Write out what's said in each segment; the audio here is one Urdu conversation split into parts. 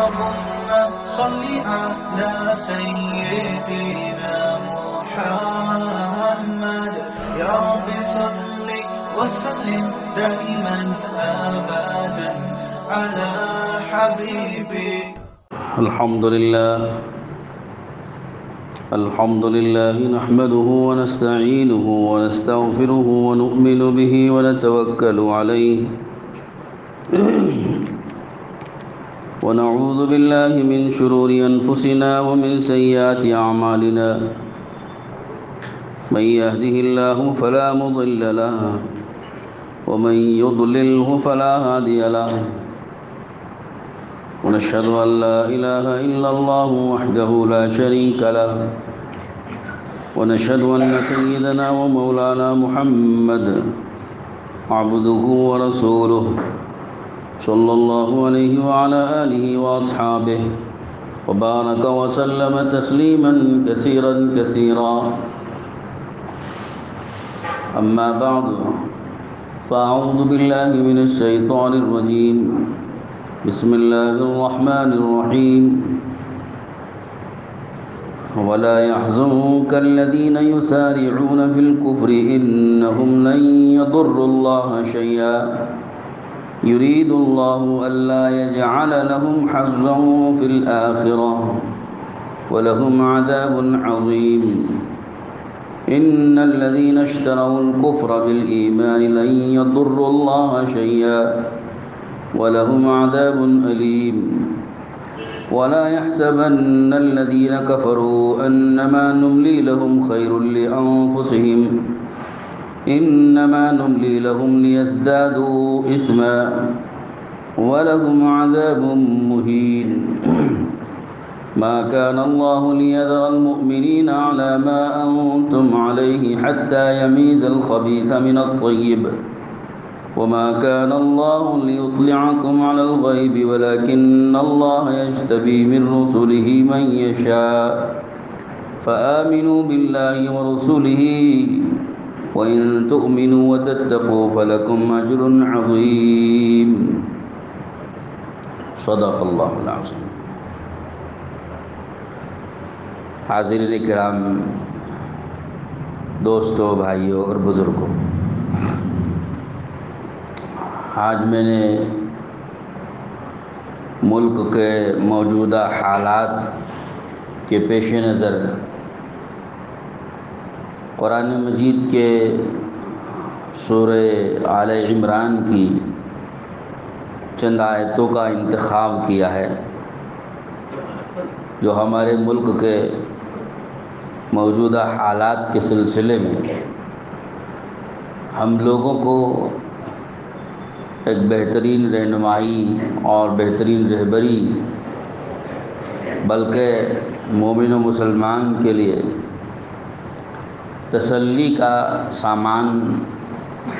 اللهم صل على سيدنا محمد يا رب صل وسلم دائما أبدا على حبيبك. الحمد لله نحمده ونستعينه ونستغفره ونؤمن به ونتوكل عليه ونعوذ بالله من شرور أنفسنا ومن سيئات أعمالنا من يهده الله فلا مضل له ومن يضلله فلا هادي له ونشهد أن لا إله إلا الله وحده لا شريك له ونشهد أن سيدنا ومولانا محمد عبده ورسوله صلى الله عليه وعلى آله وأصحابه وبارك وسلم تسليما كثيرا أما بعد فأعوذ بالله من الشيطان الرجيم بسم الله الرحمن الرحيم ولا يحزنك الذين يسارعون في الكفر إنهم لن يضروا الله شيئا يريد الله ألا يجعل لهم حظا في الآخرة ولهم عذاب عظيم إن الذين اشتروا الكفر بالإيمان لن يضروا الله شيئا ولهم عذاب أليم ولا يحسبن الذين كفروا أنما نملي لهم خير لأنفسهم إنما نملي لهم ليزدادوا إثما ولهم عذاب مهين ما كان الله ليذر المؤمنين على ما أنتم عليه حتى يميز الخبيث من الطيب وما كان الله ليطلعكم على الغيب ولكن الله يجتبي من رسله من يشاء فآمنوا بالله ورسله وإن تؤمنوا وتتقوا فلكم أجر عظيم صدق الله العظيم. حاضرین کرام، دوستوں، بھائیوں اور بزرگوں، آج میں نے ملک کے موجودہ حالات کے پیش نظر قرآن مجید کے سورہ آل عمران کی چند آیتوں کا انتخاب کیا ہے جو ہمارے ملک کے موجودہ حالات کے سلسلے میں ہم لوگوں کو ایک بہترین رہنمائی اور بہترین رہبری، بلکہ مومن و مسلمان کے لیے تسلی کا سامان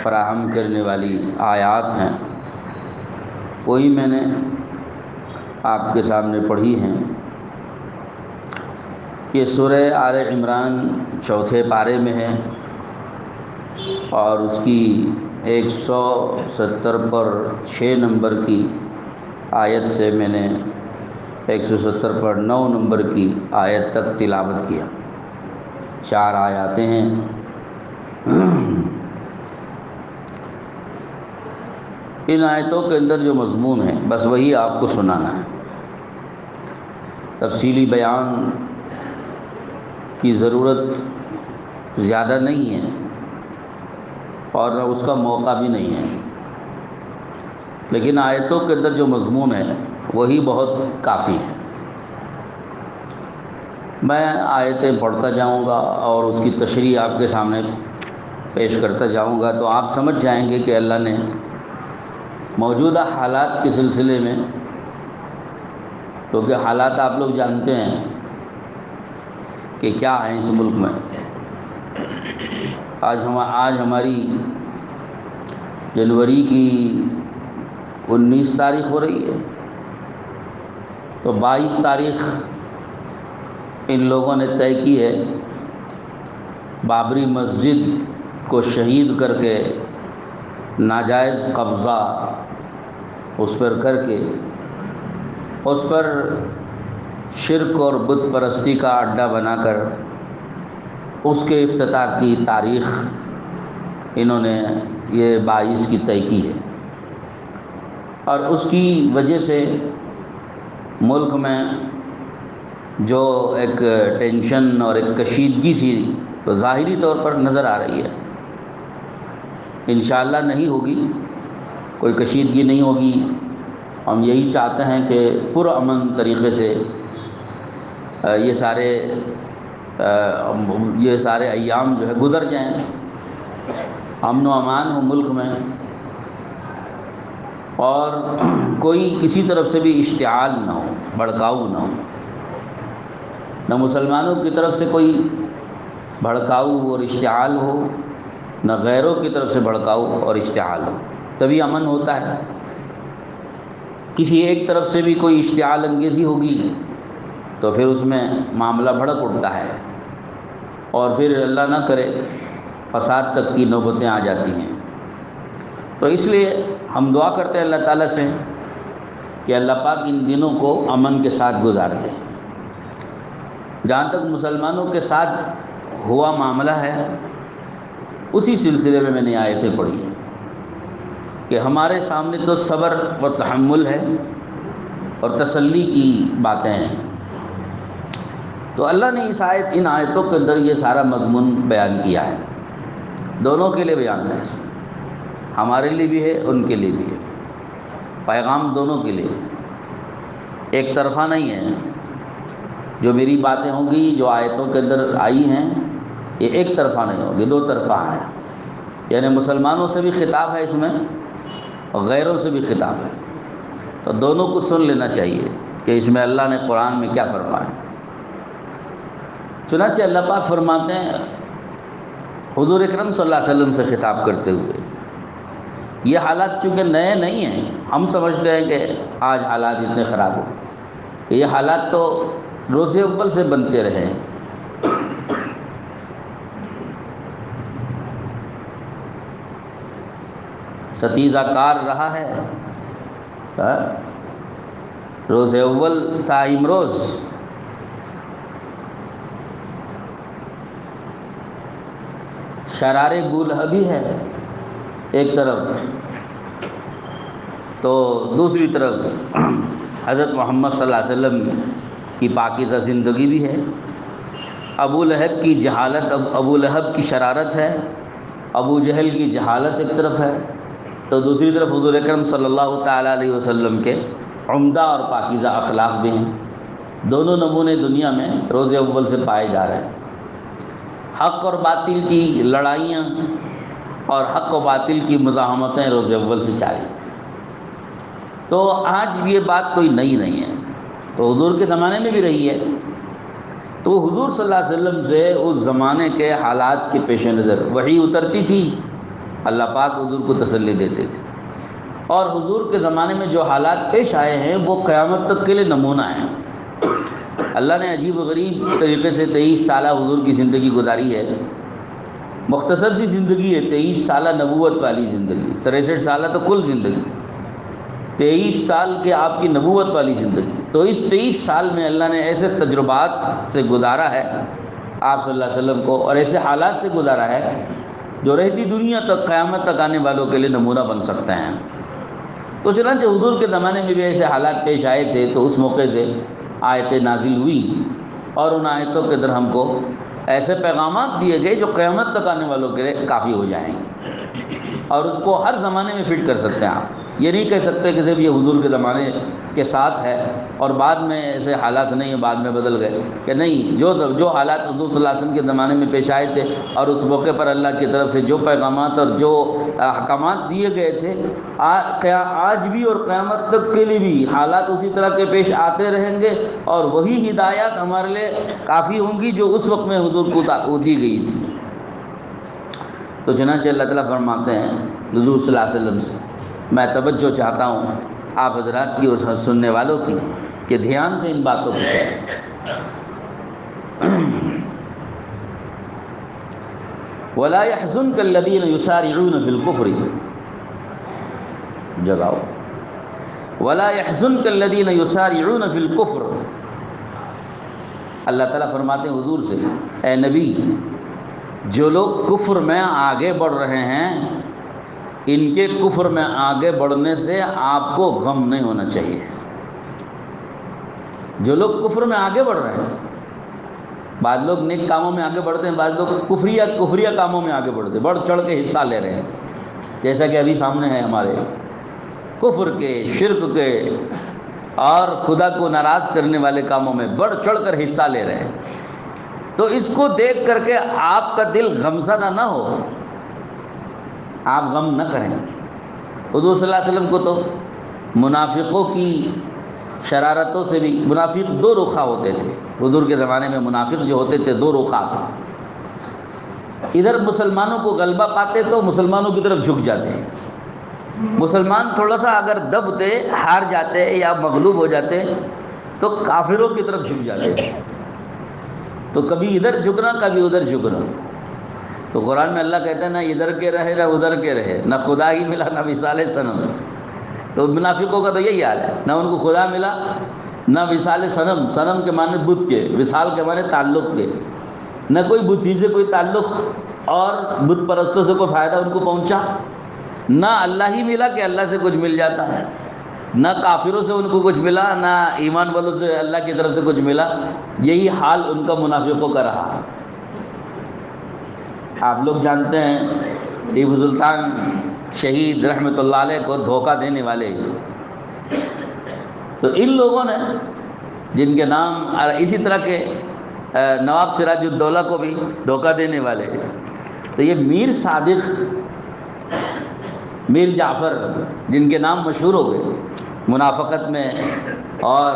فراہم کرنے والی آیات ہیں، وہی میں نے آپ کے سامنے پڑھی ہیں۔ یہ سورہ آل عمران چوتھے پارے میں ہے اور اس کی 170 پر 6 نمبر کی آیت سے میں نے 170 پر 9 نمبر کی آیت تک تلاوت کیا۔ 4 آیاتیں ہیں۔ ان آیتوں کے اندر جو مضمون ہے بس وہی آپ کو سنانا ہے، تفصیلی بیان کی ضرورت زیادہ نہیں ہے اور نہ اس کا موقع بھی نہیں ہے، لیکن آیتوں کے اندر جو مضمون ہے وہی بہت کافی ہے۔ میں آیتیں پڑھتا جاؤں گا اور اس کی تشریح آپ کے سامنے پیش کرتا جاؤں گا تو آپ سمجھ جائیں گے کہ اللہ نے موجودہ حالات کے سلسلے میں، کیونکہ حالات آپ لوگ جانتے ہیں کہ کیا ہیں اس ملک میں۔ آج ہماری جنوری کی 19 تاریخ ہو رہی ہے، تو 22 تاریخ ان لوگوں نے طے کی ہے بابری مسجد کو شہید کر کے، ناجائز قبضہ اس پر کر کے اس پر شرک اور بت پرستی کا اڈا بنا کر اس کے افتتاح کی تاریخ انہوں نے یہ 22 کی طے کی ہے، اور اس کی وجہ سے ملک میں جو ایک ٹینشن اور ایک کشیدگی سی ظاہری طور پر نظر آ رہی ہے، انشاءاللہ نہیں ہوگی، کوئی کشیدگی نہیں ہوگی۔ ہم یہی چاہتے ہیں کہ پرامن طریقے سے یہ سارے ایام جو ہے گزر جائیں، امن و امان ہو ملک میں، اور کوئی کسی طرف سے بھی اشتعال نہ ہو، بھڑکاؤ نہ ہو، نہ مسلمانوں کی طرف سے کوئی بھڑکاؤ اور اشتعال ہو، نہ غیروں کی طرف سے بھڑکاؤ اور اشتعال ہو، تبھی امن ہوتا ہے۔ کسی ایک طرف سے بھی کوئی اشتعال انگیزی ہوگی تو پھر اس میں معاملہ بھڑک اٹھتا ہے، اور پھر اللہ نہ کرے فساد تک کی نوبتیں آ جاتی ہیں۔ تو اس لیے ہم دعا کرتے ہیں اللہ تعالیٰ سے کہ اللہ پاک ان دنوں کو امن کے ساتھ گزار دے۔ جہاں تک مسلمانوں کے ساتھ ہوا معاملہ ہے، اسی سلسلے میں نے آیتیں پڑھی ہیں کہ ہمارے سامنے تو صبر و تحمل ہے اور تسلی کی باتیں ہیں، تو اللہ نے ان آیتوں کے اندر یہ سارا مضمون بیان کیا ہے، دونوں کے لیے بیان ہے، اس میں ہمارے لیے بھی ہے، ان کے لیے بھی ہے، پیغام دونوں کے لیے، ایک طرفہ نہیں ہے۔ جو میری باتیں ہوں گی، جو آیتوں کے اندر آئی ہیں، یہ ایک طرفہ نہیں ہوگی، دو طرفہ ہے، یعنی مسلمانوں سے بھی خطاب ہے اس میں اور غیروں سے بھی خطاب ہے، تو دونوں کو سن لینا چاہیے کہ اس میں اللہ نے قرآن میں کیا فرمایا۔ چنانچہ اللہ پاک فرماتے ہیں حضور اکرم صلی اللہ علیہ وسلم سے خطاب کرتے ہوئے، یہ حالات چونکہ نئے نہیں ہیں، ہم سمجھتے ہیں کہ آج حالات اتنے خراب ہو، یہ حالات تو روز اول سے بنتے رہے ہیں۔ ستیزہ کار رہا ہے، روز اول تھا امروز، شرار بولہبی ہے ایک طرف، تو دوسری طرف حضرت محمد صلی اللہ علیہ وسلم کی پاکیزہ زندگی بھی ہے۔ ابو لہب کی جہالت، ابو لہب کی شرارت ہے، ابو جہل کی جہالت ایک طرف ہے، تو دوسری طرف حضور اکرم صلی اللہ تعالیٰ علیہ وسلم کے عمدہ اور پاکیزہ اخلاق بھی ہیں۔ دونوں نمونے دنیا میں روز اول سے پائے جا رہے ہیں۔ حق اور باطل کی لڑائیاں اور حق و باطل کی مزاحمتیں روز اول سے جاری، تو آج یہ بات کوئی نئی نہیں ہے، تو حضور کے زمانے میں بھی رہی ہے، تو حضور صلی اللہ علیہ وسلم سے اس زمانے کے حالات کے پیش نظر وحی اترتی تھی، اللہ پاک حضور کو تسلی دیتے تھے، اور حضور کے زمانے میں جو حالات پیش آئے ہیں وہ قیامت تک کے لیے نمونہ ہیں۔ اللہ نے عجیب و غریب طریقے سے 23 سالہ حضور کی زندگی گزاری ہے، مختصر سی زندگی ہے، 23 سالہ نبوت والی زندگی، 63 سالہ تو کل زندگی، 23 سال کے آپ کی نبوت والی زندگی، تو اس 23 سال میں اللہ نے ایسے تجربات سے گزارا ہے آپ صلی اللہ علیہ وسلم کو، اور ایسے حالات سے گزارا ہے جو رہتی دنیا تک قیامت تک آنے والوں کے لیے نمونہ بن سکتے ہیں۔ تو چنانچہ حضور کے زمانے میں بھی ایسے حالات پیش آئے تھے، تو اس موقع سے آیتیں نازل ہوئی، اور ان آیتوں کے اندر ہم کو ایسے پیغامات دیے گئے جو قیامت تک آنے والوں کے لیے کافی ہو جائیں گے، اور اس کو ہر زمانے میں فٹ کر سکتے ہیں آپ۔ یہ نہیں کہہ سکتے کہ صرف یہ حضور کے زمانے کے ساتھ ہے اور بعد میں ایسے حالات نہیں ہیں، بعد میں بدل گئے، کہ نہیں، جو حالات حضور صلی اللہ علیہ وسلم کے زمانے میں پیش آئے تھے اور اس موقع پر اللہ کی طرف سے جو پیغامات اور جو احکامات دیے گئے تھے، آج بھی اور قیامت تک کے لیے بھی حالات اسی طرح کے پیش آتے رہیں گے، اور وہی ہدایات ہمارے لیے کافی ہوں گی جو اس وقت میں حضور کو دی گئی تھی۔ تو چنانچہ اللہ تعالیٰ فرماتے ہیں حضور صلی اللہ علیہ وسلم سے، میں توجہ چاہتا ہوں آپ حضرات کی اور سننے والوں کی کہ دھیان سے ان باتوں کو سنیں۔ وَلَا يَحْزُنْكَ الَّذِينَ يُسَارِعُونَ فِي الْكُفْرِ، جگاؤ، ولا يحزنك الذين يسارعون في الكفر، اللہ تعالیٰ فرماتے ہیں حضور سے، اے نبی، جو لوگ کفر میں آگے بڑھ رہے ہیں، ان کے کفر میں آگے بڑھنے سے آپ کو غم نہیں ہونا چاہیے۔ جو لوگ کفر میں آگے بڑھ رہے ہیں، بعض لوگ نیک کاموں میں آگے بڑھتے ہیں، بعض لوگ کفریہ کاموں میں آگے بڑھتے ہیں، بڑھ چڑھ کے حصہ لے رہے ہیں، جیسا کہ ابھی سامنے ہے ہمارے، کفر کے، شرک کے اور خدا کو ناراض کرنے والے کاموں میں بڑھ چڑھ کر حصہ لے رہے ہیں۔ تو اس کو دیکھ کر کے آپ کا دل غمزدہ نہ ہو، آپ غم نہ کریں۔ حضور صلی اللہ علیہ وسلم کو تو منافقوں کی شرارتوں سے بھی، منافق دو رخا ہوتے تھے حضور کے زمانے میں، منافق جو ہوتے تھے دو رخا تھے، ادھر مسلمانوں کو غلبہ پاتے تو مسلمانوں کی طرف جھک جاتے ہیں، مسلمان تھوڑا سا اگر دبتے، ہار جاتے یا مغلوب ہو جاتے تو کافروں کی طرف جھک جاتے تھے، تو کبھی ادھر جھکنا کبھی ادھر جھکنا۔ تو قرآن میں اللہ کہتا ہے نہ ادھر کے رہے نہ ادھر کے رہے، نہ خدا ہی ملا نہ وصال صنم۔ تو منافقوں کا تو یہی حال ہے، نہ ان کو خدا ملا نہ وصال صنم، صنم کے معنی بت کے، وصال کے معنی تعلق کے، نہ کوئی بت ہی سے کوئی تعلق اور بت پرستوں سے کوئی فائدہ ان کو پہنچا، نہ اللہ ہی ملا کہ اللہ سے کچھ مل جاتا ہے، نہ کافروں سے ان کو کچھ ملا، نہ ایمان والوں سے اللہ کی طرف سے کچھ ملا۔ یہی حال ان کا منافقوں کا رہا۔ آپ لوگ جانتے ہیں ٹیپو سلطان شہید رحمۃ اللہ علیہ کو دھوکہ دینے والے، تو ان لوگوں نے جن کے نام، اسی طرح کے نواب سراج الدولہ کو بھی دھوکہ دینے والے، تو یہ میر صادق، میر جعفر، جن کے نام مشہور ہو گئے منافقت میں اور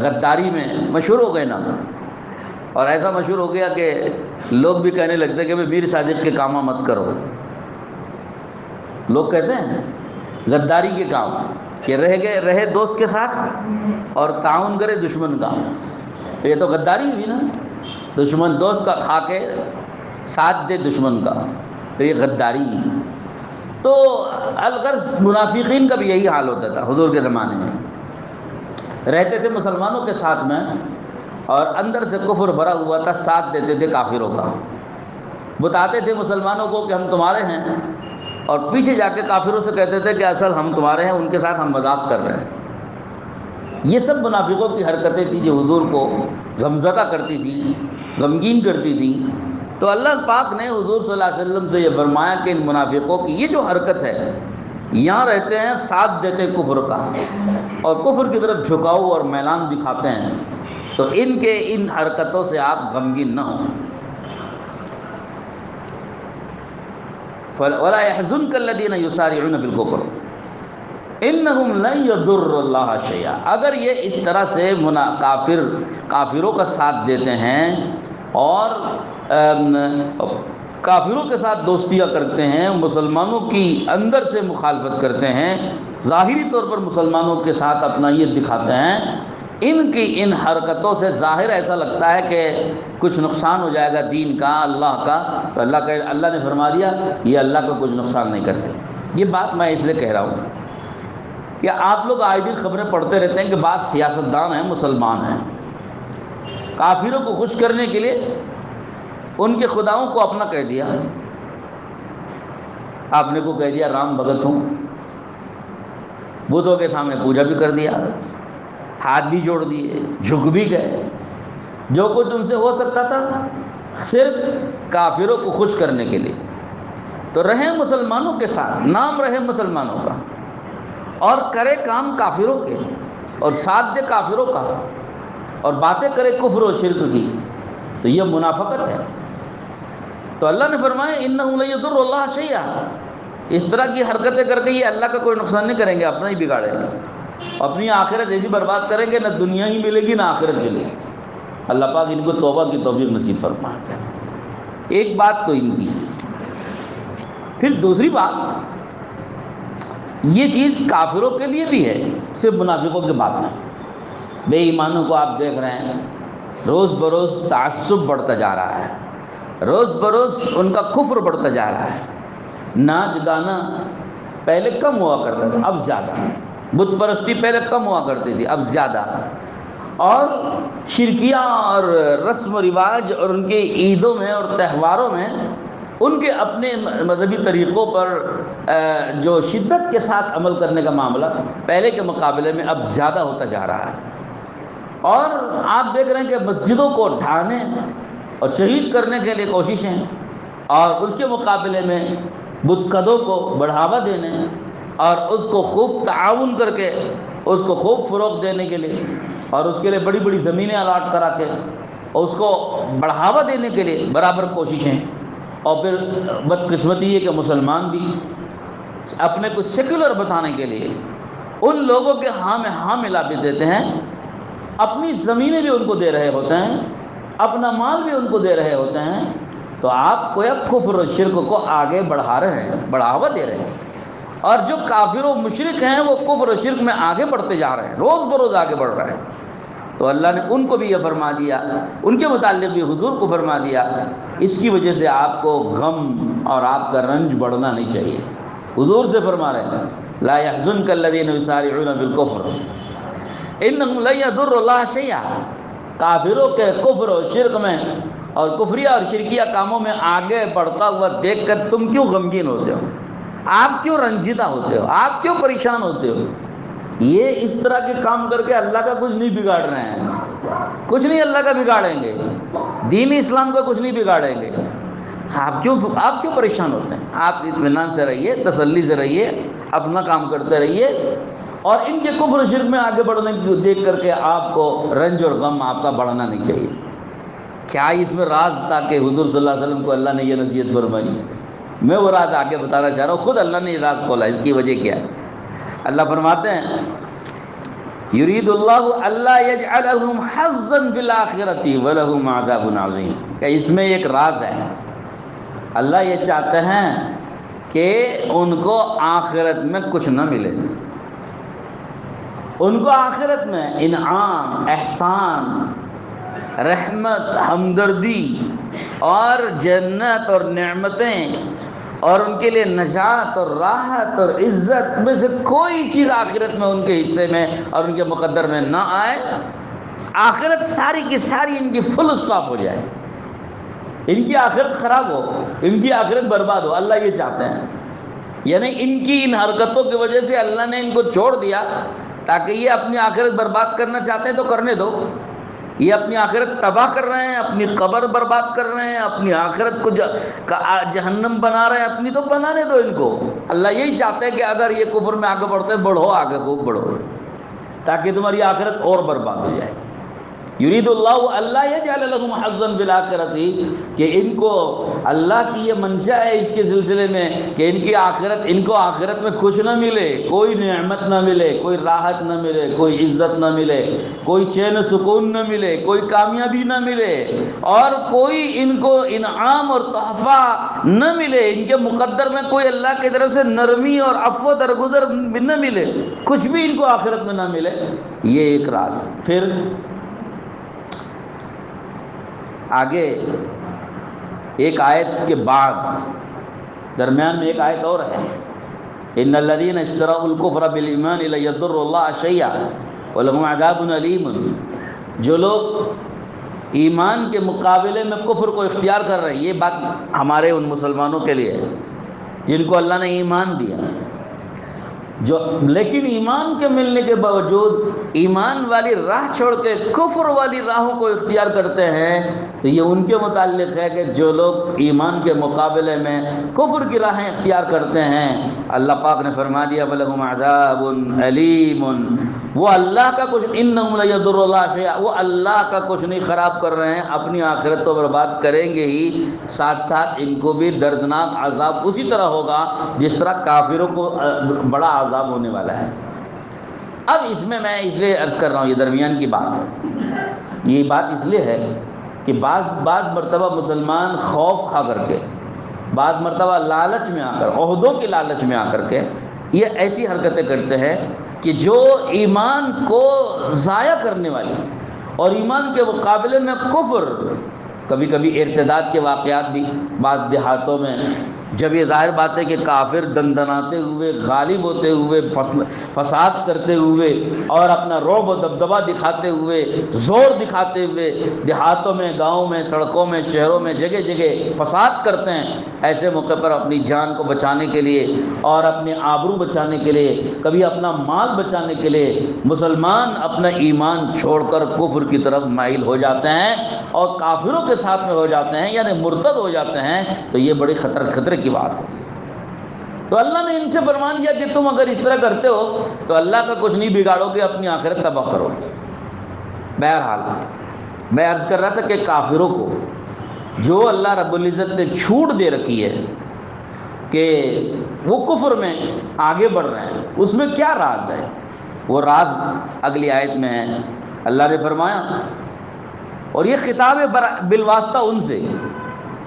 غداری میں، مشہور ہو گئے نام، اور ایسا مشہور ہو گیا کہ لوگ بھی کہنے لگتے کہ میر صادق کے کام مت کرو۔ لوگ کہتے ہیں غداری کے کام، کہ رہے دوست کے ساتھ اور تعاون کرے دشمن کا، یہ تو غداری ہوئی نا، دشمن دوست کا کھا کے ساتھ دے دشمن کا، تو یہ غداری۔ تو الغرض منافقین کا بھی یہی حال ہوتا تھا حضور کے زمانے میں، رہتے تھے مسلمانوں کے ساتھ میں اور اندر سے کفر بھرا ہوا تھا، ساتھ دیتے تھے کافروں کا، بتاتے تھے مسلمانوں کو کہ ہم تمہارے ہیں، اور پیچھے جا کے کافروں سے کہتے تھے کہ اصل ہم تمہارے ہیں، ان کے ساتھ ہم مذاق کر رہے ہیں۔ یہ سب منافقوں کی حرکتیں تھیں جو حضور کو غمزدہ کرتی تھی، غمگین کرتی تھی۔ تو اللہ پاک نے حضور صلی اللہ علیہ وسلم سے یہ فرمایا کہ ان منافقوں کی یہ جو حرکت ہے، یہاں رہتے ہیں ساتھ دیتے کفر کا اور کفر کی طرف جھکاؤ اور میلان دکھاتے ہیں، تو ان کے ان حرکتوں سے آپ غمگین نہ ہوں۔ وَلَا يَحْزُنْكَ الَّذِينَ يُسَارِعُونَ فِي الْكُفْرِ إِنَّهُمْ لَن يَضُرُّوا اللَّهَ شَيْئًا۔ اگر یہ اس طرح سے کافروں کا ساتھ دیتے ہیں اور کافروں کے ساتھ دوستیاں کرتے ہیں، مسلمانوں کی اندر سے مخالفت کرتے ہیں، ظاہری طور پر مسلمانوں کے ساتھ اپنائیت دکھاتے ہیں، ان کی ان حرکتوں سے ظاہر ایسا لگتا ہے کہ کچھ نقصان ہو جائے گا دین کا، اللہ کا، تو اللہ نے فرما دیا یہ اللہ کا کچھ نقصان نہیں کرتے۔ یہ بات میں اس لیے کہہ رہا ہوں کہ آپ لوگ آئے دن خبریں پڑھتے رہتے ہیں کہ بعض سیاستدان ہیں، مسلمان ہیں، کافروں کو خوش کرنے کے لیے ان کے خداؤں کو اپنا کہہ دیا، اپنے کو کہہ دیا رام بھگت ہوں، بتوں کے سامنے پوجا بھی کر دیا، ہاتھ بھی جوڑ دیے، جھک بھی گئے، جو کچھ ان سے ہو سکتا تھا صرف کافروں کو خوش کرنے کے لیے۔ تو رہیں مسلمانوں کے ساتھ، نام رہے مسلمانوں کا اور کرے کام کافروں کے اور ساتھ دے کافروں کا اور باتیں کرے کفر و شرک کی، تو یہ منافقت ہے۔ تو اللہ نے فرمایا اِنَّهُ لَن يَضُرُّوا اللَّهَ شَيْئًا، اس طرح کی حرکتیں کر کے یہ اللہ کا کوئی نقصان نہیں کریں گے، اپنا ہی بگاڑیں گے، اپنی آخرت ایسی برباد کریں گے، نہ دنیا ہی ملے گی نہ آخرت ملے گی۔ اللہ پاک ان کو توبہ کی توفیق نصیب فرمائے۔ ایک بات تو ان کی۔ پھر دوسری بات، یہ چیز کافروں کے لیے بھی ہے، صرف منافقوں کی بات نہیں۔ بے ایمانوں کو آپ دیکھ رہے ہیں روز بروز تعصب بڑھتا جا رہا ہے، روز بروز ان کا کفر بڑھتا جا رہا ہے۔ ناچ گانا پہلے کم ہوا کرتا تھا، اب زیادہ، بت پرستی پہلے کم ہوا کرتی تھی، اب زیادہ، اور شرکیہ اور رسم و رواج اور ان کے عیدوں میں اور تہواروں میں ان کے اپنے مذہبی طریقوں پر جو شدت کے ساتھ عمل کرنے کا معاملہ پہلے کے مقابلے میں اب زیادہ ہوتا جا رہا ہے۔ اور آپ دیکھ رہے ہیں کہ مسجدوں کو ڈھانے اور شہید کرنے کے لیے کوششیں، اور اس کے مقابلے میں بت قدوں کو بڑھاوا دینے اور اس کو خوب تعاون کر کے اس کو خوب فروغ دینے کے لیے اور اس کے لیے بڑی بڑی زمینیں الاٹ کرا کے اس کو بڑھاوا دینے کے لیے برابر کوششیں۔ اور پھر بدقسمتی ہے کہ مسلمان بھی اپنے کو سیکولر بتانے کے لیے ان لوگوں کے ہاں میں ہاں ملا بھی دیتے ہیں، اپنی زمینیں بھی ان کو دے رہے ہوتے ہیں، اپنا مال بھی ان کو دے رہے ہوتے ہیں، تو آپ کو ایک کفر و شرک کو آگے بڑھا رہے ہیں، بڑھاوا دے رہے ہیں، اور جو کافر و مشرک ہیں وہ کفر و شرک میں آگے بڑھتے جا رہے ہیں، روز بروز آگے بڑھ رہے ہیں۔ تو اللہ نے ان کو بھی یہ فرما دیا، ان کے متعلق بھی حضور کو فرما دیا، اس کی وجہ سے آپ کو غم اور آپ کا رنج بڑھنا نہیں چاہیے۔ حضور سے فرما رہے ہیں لا يحزنك الذين يسارعون بالكفر انهم لن يضروا الله شيئا، کافروں کے کفر و شرک میں اور کفریہ اور شرکیہ کاموں میں آگے بڑھتا ہوا دیکھ کر تم کیوں غمگین ہوتے ہو، آپ کیوں رنجیدہ ہوتے ہو، آپ کیوں پریشان ہوتے ہو؟ یہ اس طرح کے کام کر کے اللہ کا کچھ نہیں بگاڑ رہے ہیں، کچھ نہیں اللہ کا بگاڑیں گے، دین اسلام کا کچھ نہیں بگاڑیں گے۔ آپ کیوں پریشان ہوتے ہیں؟ آپ اطمینان سے رہیے، تسلی سے رہیے، اپنا کام کرتے رہیے، اور ان کے کفر و شرک میں آگے بڑھنے کو دیکھ کر کے آپ کو رنج اور غم آپ کا بڑھنا نہیں چاہیے۔ کیا اس میں راز تھا کہ حضور صلی اللہ علیہ وسلم کو اللہ نے یہ نصیحت فرمائی؟ میں وہ راز آگے بتانا چاہ رہا ہوں، خود اللہ نے یہ راز کھولا، اس کی وجہ کیا ہے؟ اللہ فرماتے ہیں یرید اللہ اللہ یجعلہم حظا فی الآخرۃ ولہم عذاب عظیم، کہ اس میں ایک راز ہے، اللہ یہ چاہتے ہیں کہ ان کو آخرت میں کچھ نہ ملے، ان کو آخرت میں انعام، احسان، رحمت، ہمدردی اور جنت اور نعمتیں اور ان کے لیے نجات اور راحت اور عزت میں سے کوئی چیز آخرت میں ان کے حصے میں اور ان کے مقدر میں نہ آئے، آخرت ساری کی ساری ان کی فل اسٹاپ ہو جائے، ان کی آخرت خراب ہو، ان کی آخرت برباد ہو، اللہ یہ چاہتے ہیں۔ یعنی ان کی ان حرکتوں کی وجہ سے اللہ نے ان کو چھوڑ دیا تاکہ یہ اپنی آخرت برباد کرنا چاہتے ہیں تو کرنے دو، یہ اپنی آخرت تباہ کر رہے ہیں، اپنی قبر برباد کر رہے ہیں، اپنی آخرت کو جہنم بنا رہے ہیں اپنی، تو بنانے دو ان کو۔ اللہ یہی چاہتے ہیں کہ اگر یہ کفر میں آگے بڑھتے بڑھو، آگے خوب بڑھو، تاکہ تمہاری آخرت اور برباد ہو جائے۔ یرید اللہ اللہ یجعل لہم حظا فی الآخرۃ، کہ ان کو اللہ کی یہ منشا ہے اس کے سلسلے میں کہ ان کی آخرت، ان کو آخرت میں کچھ نہ ملے، کوئی نعمت نہ ملے، کوئی راحت نہ ملے، کوئی عزت نہ ملے، کوئی چین و سکون نہ ملے، کوئی کامیابی نہ ملے، اور کوئی ان کو انعام اور تحفہ نہ ملے، ان کے مقدر میں کوئی اللہ کی طرف سے نرمی اور عفو درگزر نہ ملے، کچھ بھی ان کو آخرت میں نہ ملے، یہ ایک راز ہے۔ پھر آگے ایک آیت کے بعد درمیان میں ایک آیت اور ہے، ان الذین اشتروا الکفر بالایمان لن یضروا اللہ شیئا ولہم عذاب علیم، جو لوگ ایمان کے مقابلے میں کفر کو اختیار کر رہے ہیں، یہ بات ہمارے ان مسلمانوں کے لیے ہے جن کو اللہ نے ایمان دیا، جو لیکن ایمان کے ملنے کے باوجود ایمان والی راہ چھوڑ کے کفر والی راہوں کو اختیار کرتے ہیں، تو یہ ان کے متعلق ہے کہ جو لوگ ایمان کے مقابلے میں کفر کی راہیں اختیار کرتے ہیں، اللہ پاک نے فرما دیا وَلَهُمْ عَذَابٌ عَلِيمٌ، وہ اللہ کا کچھ اِنَّهُمْ لَيَضُرُّ اللَّهَ شَيْئًا، وہ اللہ کا کچھ نہیں خراب کر رہے ہیں، اپنی آخرت تو برباد کریں گے ہی، ساتھ ساتھ ان کو بھی دردناک عذاب اسی طرح ہوگا جس طرح کافروں کو بڑا عذاب ہونے والا ہے۔ اب اس میں اس لیے عرض کر رہا ہوں، یہ درمیان کی بات ہے، یہ بات اس لیے ہے کہ بعض مرتبہ مسلمان خوف کھا کر کے، بعض مرتبہ لالچ میں آ کر، عہدوں کی لالچ میں آ کر کے یہ ایسی حرکتیں کرتے ہیں کہ جو ایمان کو ضائع کرنے والی اور ایمان کے مقابلے میں کفر، کبھی کبھی ارتداد کے واقعات بھی بعض دیہاتوں میں جب یہ ظاہر بات ہے کہ کافر دندناتے ہوئے، غالب ہوتے ہوئے، فساد کرتے ہوئے اور اپنا رعب و دبدبہ دکھاتے ہوئے، زور دکھاتے ہوئے دیہاتوں میں، گاؤں میں، سڑکوں میں، شہروں میں جگہ جگہ فساد کرتے ہیں، ایسے موقع پر اپنی جان کو بچانے کے لیے اور اپنے آبرو بچانے کے لیے، کبھی اپنا مال بچانے کے لیے مسلمان اپنا ایمان چھوڑ کر کفر کی طرف مائل ہو جاتے ہیں اور کافروں کے ساتھ میں ہو جاتے ہیں، یعنی مرتد ہو جاتے ہیں، تو یہ بڑی خطرے کی بات ہوتی ہے۔ تو اللہ نے ان سے فرمان دیا کہ تم اگر اس طرح کرتے ہو تو اللہ کا کچھ نہیں بگاڑو گے، اپنی آخرت تباہ کرو گے۔ بہرحال میں عرض کر رہا تھا کہ کافروں کو جو اللہ رب العزت نے چھوٹ دے رکھی ہے کہ وہ کفر میں آگے بڑھ رہے ہیں، اس میں کیا راز ہے؟ وہ راز اگلی آیت میں ہے۔ اللہ نے فرمایا، اور یہ خطاب ہے بالواسطہ ان سے،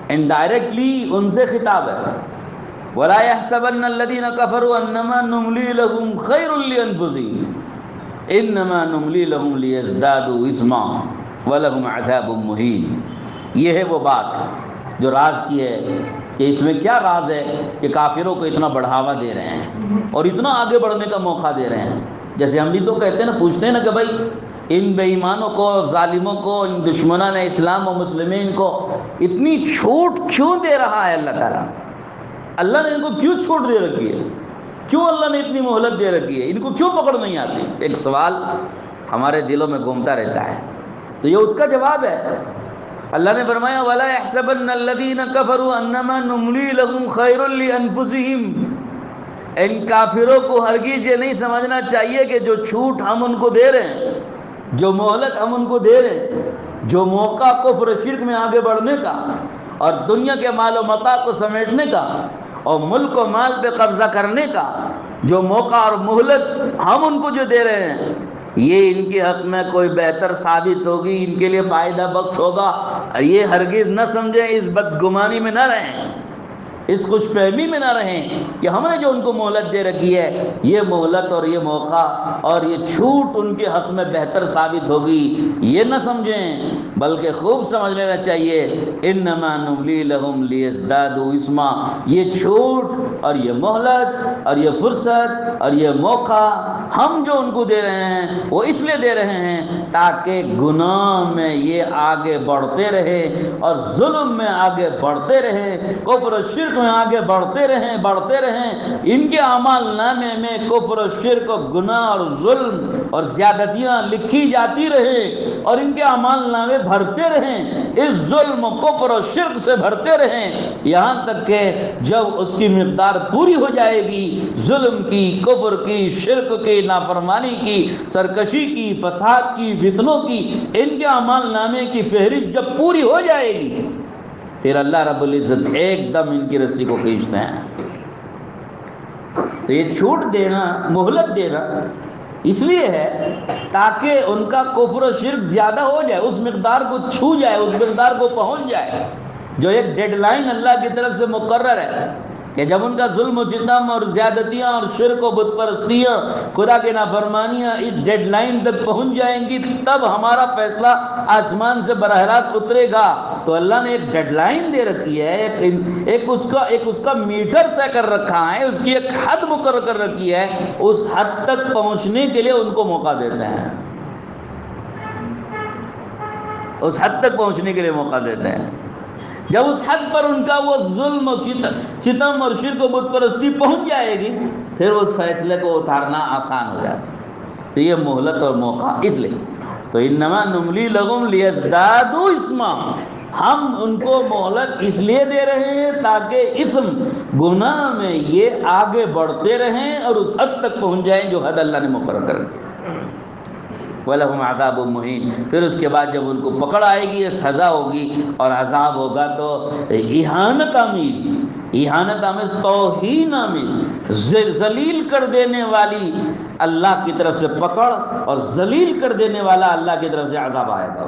انڈائریکٹلی ان سے خطاب ہے، وَلَا يَحْسَبَنَّ الَّذِينَ كَفَرُوا أَنَّمَا نُمْلِي لَهُمْ خَيْرٌ لِأَنفُسِهِمْ إِنَّمَا نُمْلِي لَهُمْ لِيَزْدَادُوا إِثْمًا وَلَهُمْ عَذَابٌ مُهِينٌ۔ یہ ہے وہ بات جو راز کی ہے کہ اس میں کیا راز ہے کہ کافروں کو اتنا بڑھاوا دے رہے ہیں اور اتنا آگے بڑھنے کا موقع دے رہے ہیں۔ جیسے ہم بھی تو کہتے ہیں نا، پوچھتے ہیں نا کہ بھائی ان بے ایمانوں کو، ظالموں کو، ان دشمنان اسلام و مسلمین کو اتنی چھوٹ کیوں دے رہا ہے اللہ تعالیٰ؟ اللہ نے ان کو کیوں چھوٹ دے رکھی ہے؟ کیوں اللہ نے اتنی مہلت دے رکھی ہے؟ ان کو کیوں پکڑ نہیں آتی؟ ایک سوال ہمارے دلوں میں گھومتا رہتا ہے، تو یہ اس کا جواب ہے۔ اللہ نے فرمایا، وَلَا يَحْسَبَنَّ الَّذِينَ كَفَرُوا أَنَّمَا نُمْلِي لَهُمْ خَيْرٌ لِأَنفُسِهِمْ۔ ان کافروں کو ہرگز یہ نہیں سمجھنا چاہیے کہ جو چھوٹ ہم ان کو دے رہے ہیں، جو مہلت ہم ان کو دے رہے ہیں، جو موقع کفر و شرک میں آگے بڑھنے کا اور دنیا کے مال و متاع کو سمیٹنے کا اور ملک و مال پہ قبضہ کرنے کا جو موقع اور مہلت ہم ان کو جو دے رہے ہیں، یہ ان کے حق میں کوئی بہتر ثابت ہوگی، ان کے لیے فائدہ بخش ہوگا۔ یہ ہرگز نہ سمجھیں، اس بدگمانی میں نہ رہیں، اس خوش فہمی میں نہ رہیں کہ ہم نے جو ان کو مہلت دے رکھی ہے، یہ مہلت اور یہ موقع اور یہ چھوٹ ان کے حق میں بہتر ثابت ہوگی، یہ نہ سمجھیں، بلکہ خوب سمجھ لینا چاہیے، انما نملی لہم لیزدادوا اثما۔ یہ چھوٹ اور یہ مہلت اور یہ فرصت اور یہ موقع ہم جو ان کو دے رہے ہیں وہ اس لیے دے رہے ہیں تاکہ گناہ میں یہ آگے بڑھتے رہے اور ظلم میں آگے بڑھتے رہے، کفر و شرک میں آگے بڑھتے رہیں۔ ان کے اعمال نامے میں کفر و شرک و گناہ اور ظلم اور زیادتیاں لکھی جاتی رہیں اور ان کے اعمال نامے بھرتے رہیں، اس ظلم و کفر و شرک سے بھرتے رہیں، یہاں تک کہ جب اس کی مقدار پوری ہو جائے گی، ظلم کی، کفر کی، شرک کی، نافرمانی کی، سرکشی کی، فساد کی، فتنوں کی، ان کے اعمال نامے کی فہرست جب پوری ہو جائے گی، پھر اللہ رب العزت ایک دم ان کی رسی کو کھینچتے ہیں۔ تو یہ چھوٹ دینا، مہلت دینا اس لیے ہے تاکہ ان کا کفر و شرک زیادہ ہو جائے، اس مقدار کو چھو جائے، اس مقدار کو پہنچ جائے جو ایک ڈیڈ لائن اللہ کی طرف سے مقرر ہے کہ جب ان کا ظلم و ستم اور زیادتیاں اور شرک و بت پرستیاں، خدا کی نافرمانیاں اس ڈیڈ لائن تک پہنچ جائیں گی، تب ہمارا فیصلہ آسمان سے براہ راست اترے گا۔ تو اللہ نے ایک ڈیڈ لائن دے رکھی ہے، ایک اس کا میٹر طے کر رکھا ہے، اس کی ایک حد مقرر کر رکھی ہے، اس حد تک پہنچنے کے لیے ان کو موقع دیتے ہیں، اس حد تک پہنچنے کے لیے موقع دیتے ہیں۔ جب اس حد پر ان کا وہ ظلم و ستم اور شرک و بت پرستی پہنچ جائے گی، پھر اس فیصلے کو اتارنا آسان ہو جاتا ہے۔ تو یہ مہلت اور موقع اس لیے، تو انما نملی لہم لیزدادوا اثما، ہم ان کو مہلت اس لیے دے رہے ہیں تاکہ اسم، گناہ میں یہ آگے بڑھتے رہیں اور اس حد تک پہنچ جائیں جو حد اللہ نے مقرر کر دی۔ وَلَهُمْ عَذَابٌ مُّهِينٌ، پھر اس کے بعد جب ان کو پکڑ آئے گی، یہ سزا ہوگی اور عذاب ہوگا تو اہانت آمیز، توہین آمیز، ذلیل کر دینے والی اللہ کی طرف سے پکڑ اور ذلیل کر دینے والا اللہ کی طرف سے عذاب آئے گا۔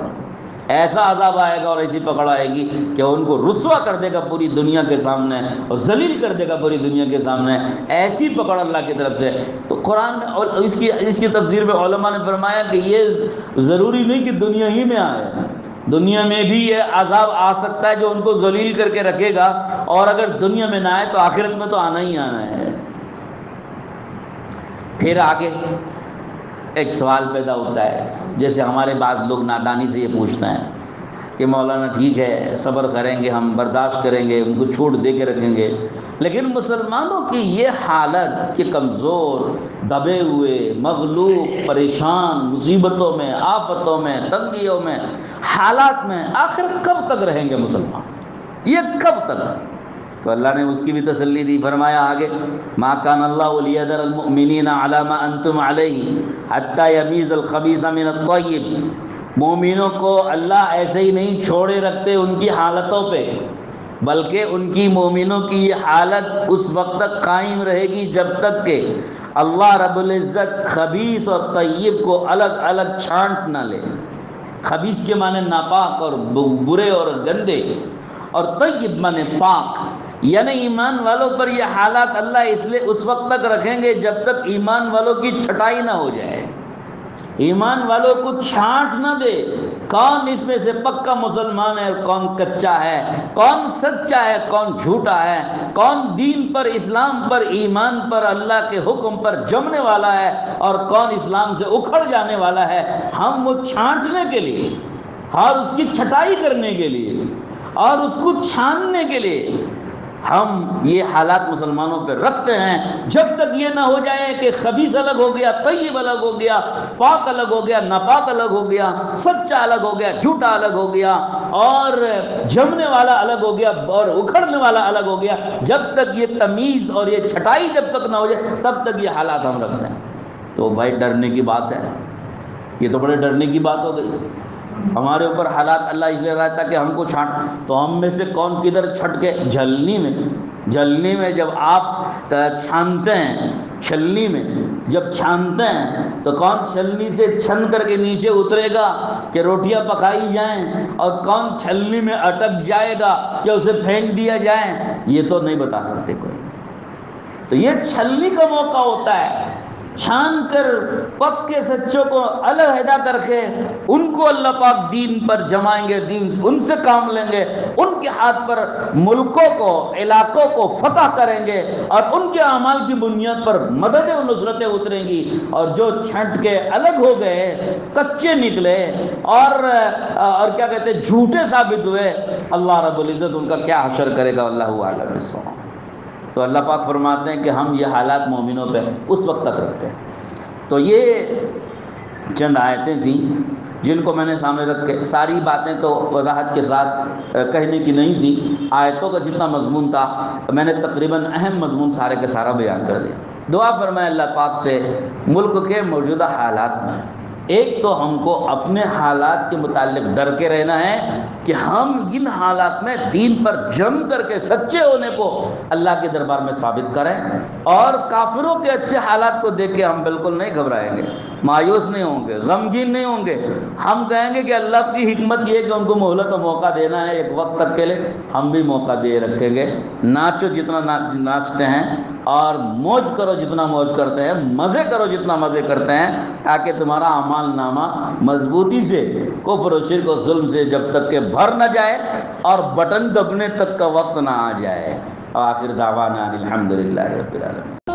ایسا عذاب آئے گا اور ایسی پکڑ آئے گی کہ ان کو رسوا کر دے گا پوری دنیا کے سامنے اور ذلیل کر دے گا پوری دنیا کے سامنے، ایسی پکڑ اللہ کی طرف سے۔ تو قرآن اور اس کی تفسیر میں علماء نے فرمایا کہ یہ ضروری نہیں کہ دنیا ہی میں آئے، دنیا میں بھی یہ عذاب آ سکتا ہے جو ان کو ذلیل کر کے رکھے گا اور اگر دنیا میں نہ آئے تو آخرت میں تو آنا ہی آنا ہے۔ پھر آگے ایک سوال پیدا ہوتا ہے، جیسے ہمارے بعض لوگ نادانی سے یہ پوچھتے ہیں کہ مولانا ٹھیک ہے صبر کریں گے، ہم برداشت کریں گے، ان کو چھوٹ دے کے رکھیں گے، لیکن مسلمانوں کی یہ حالت کہ کمزور، دبے ہوئے، مغلوب، پریشان، مصیبتوں میں، آفتوں میں، تنگیوں میں، حالات میں، آخر کب تک رہیں گے مسلمان؟ یہ کب تک؟ تو اللہ نے اس کی بھی تسلی دی، فرمایا آگے ما کان اللہ لیذر المؤمنین علی ما انتم علیہ حتی یمیز الخبیث من الطیب، مومنوں کو اللہ ایسے ہی نہیں چھوڑے رکھتے ان کی حالتوں پہ، بلکہ ان کی مومنوں کی یہ حالت اس وقت تک قائم رہے گی جب تک کہ اللہ رب العزت خبیث اور طیب کو الگ الگ چھانٹ نہ لے۔ خبیث کے معنی ناپاک اور برے اور گندے، اور طیب معنی پاک، یعنی ایمان والوں پر یہ حالات اللہ اس لیے اس وقت تک رکھیں گے جب تک ایمان والوں کی چھٹائی نہ ہو جائے، ایمان والوں کو چھانٹ نہ دے، کون اس میں سے پکا مسلمان ہے اور کون کچا ہے، کون سچا ہے کون جھوٹا ہے، کون دین پر، اسلام پر، ایمان پر، اللہ کے حکم پر جمنے والا ہے اور کون اسلام سے اکھڑ جانے والا ہے، ہم وہ چھانٹنے کے لیے اور اس کی چھٹائی کرنے کے لیے اور اس کو چھاننے کے لیے ہم یہ حالات مسلمانوں پہ رکھتے ہیں، جب تک یہ نہ ہو جائے کہ خبیث الگ ہو گیا، طیب الگ ہو گیا، پاک الگ ہو گیا، ناپاک الگ ہو گیا، سچا الگ ہو گیا، جھوٹا الگ ہو گیا، اور جمنے والا الگ ہو گیا اور اکھڑنے والا الگ ہو گیا، جب تک یہ تمیز اور یہ چھٹائی جب تک نہ ہو جائے تب تک یہ حالات ہم رکھتے ہیں۔ تو بھائی ڈرنے کی بات ہے، یہ تو بڑے ڈرنے کی بات ہو گئی۔ ہمارے اوپر حالات اللہ اس لیے رہتا کہ ہم کو چھانٹ، تو ہم میں سے کون کدھر چھٹ کے جھلنی میں جب آپ چھانتے ہیں، چھلنی میں جب چھانتے ہیں تو کون چھلنی سے چھن کر کے نیچے اترے گا کہ روٹیاں پکائی جائیں، اور کون چھلنی میں اٹک جائے گا کہ اسے پھینک دیا جائے، یہ تو نہیں بتا سکتے کوئی۔ تو یہ چھلنی کا موقع ہوتا ہے، چھان کر پکے سچوں کو علیحدہ کر کے ان کو اللہ پاک دین پر جمائیں گے، دین ان سے کام لیں گے، ان کے ہاتھ پر ملکوں کو، علاقوں کو فتح کریں گے، اور ان کے اعمال کی بنیاد پر مددیں و نصرتیں اتریں گی، اور جو چھنٹ کے الگ ہو گئے، کچے نکلے اور کیا کہتے ہیں جھوٹے ثابت ہوئے، اللہ رب العزت ان کا کیا حشر کرے گا، اللہ اعلم بالصواب۔ تو اللہ پاک فرماتے ہیں کہ ہم یہ حالات مومنوں پہ اس وقت تک رکھتے ہیں۔ تو یہ چند آیتیں تھیں جن کو میں نے سامنے رکھ کے، ساری باتیں تو وضاحت کے ساتھ کہنے کی نہیں تھی، آیتوں کا جتنا مضمون تھا میں نے تقریباً اہم مضمون سارے کے سارا بیان کر دیا۔ دعا فرمائے اللہ پاک سے ملک کے موجودہ حالات میں، ایک تو ہم کو اپنے حالات کے متعلق ڈر کے رہنا ہے کہ ہم ان حالات میں دین پر جم کر کے سچے ہونے کو اللہ کے دربار میں ثابت کریں، اور کافروں کے اچھے حالات کو دیکھ کے ہم بالکل نہیں گھبرائیں گے، مایوس نہیں ہوں گے، غمگین نہیں ہوں گے۔ ہم کہیں گے کہ اللہ کی حکمت یہ ہے کہ ان کو مہلت و موقع دینا ہے ایک وقت تک کے لیے، ہم بھی موقع دے رکھیں گے۔ ناچو جتنا ناچتے ہیں، اور موج کرو جتنا موج کرتے ہیں، مزے کرو جتنا مزے کرتے ہیں، تاکہ تمہارا اعمال نامہ مضبوطی سے کفر و شرک و ظلم سے جب تک کہ بھر نہ جائے اور بٹن دبنے تک کا وقت نہ آ جائے۔ آخر دعوانا الحمدللہ رب العالمین۔